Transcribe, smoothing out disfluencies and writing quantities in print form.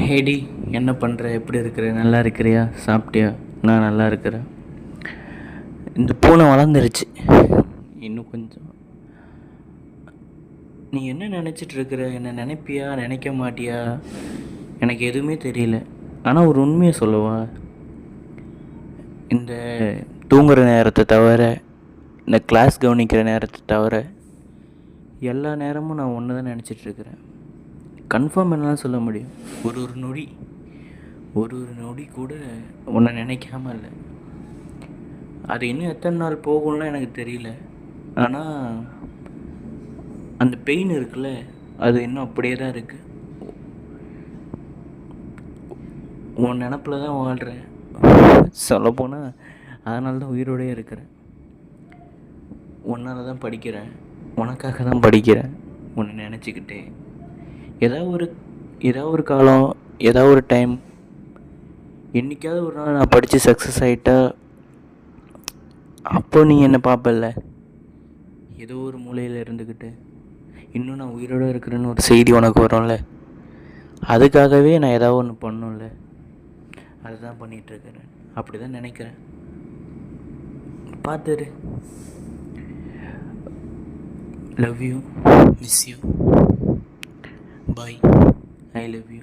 ஹேடி, என்ன பண்ணுற? எப்படி இருக்கிற? நல்லா இருக்கிறியா? சாப்பிட்டியா? நான் நல்லா இருக்கிறேன். இந்த பூனை வளர்ந்துருச்சு. இன்னும் கொஞ்சம். நீ என்ன நினச்சிட்டு இருக்கிற? என்ன நினைப்பியா நினைக்க மாட்டியா? எனக்கு எதுவுமே தெரியல. ஆனால் ஒரு உண்மையை சொல்லவா? இந்த தூங்குகிற நேரத்தை தவிர, இந்த கிளாஸ் கவனிக்கிற நேரத்தை தவிர எல்லா நேரமும் நான் ஒன்று தான் நினச்சிட்ருக்கிறேன். கன்ஃபார்ம் என்னலாம் சொல்ல முடியும்? ஒரு ஒரு நொடி ஒரு ஒரு நொடி கூட உன்னை நினைக்காம இல்லை. அது இன்னும் எத்தனை நாள் போகும்லாம் எனக்கு தெரியல. ஆனால் அந்த பெயின் இருக்குல்ல, அது இன்னும் அப்படியே தான் இருக்குது. உன் நினப்பில் தான் வாழ்கிறேன். சொல்லப்போனால் அதனால தான் உயிரோடே இருக்கிறேன். உன்னால் தான் படிக்கிறேன், உனக்காக தான் படிக்கிறேன். உன்னை நினச்சிக்கிட்டே ஏதாவது ஒரு காலம், ஏதாவது ஒரு டைம், என்றைக்காவது ஒரு நாள் நான் படித்து சக்ஸஸ் ஆகிட்டா, அப்போ நீ என்னை பார்ப்பல்ல, ஏதோ ஒரு மூலையில் இருந்துக்கிட்டு இன்னும் நான் உயிரோடு இருக்கிறேன்னு ஒரு செய்தி உனக்கு வரும்ல. அதுக்காகவே நான் ஏதாவது ஒன்று பண்ணணும்ல. அதுதான் பண்ணிகிட்ருக்கிறேன். அப்படி தான் நினைக்கிறேன். பார்த்துரு. Love you, miss you, bye, I love you.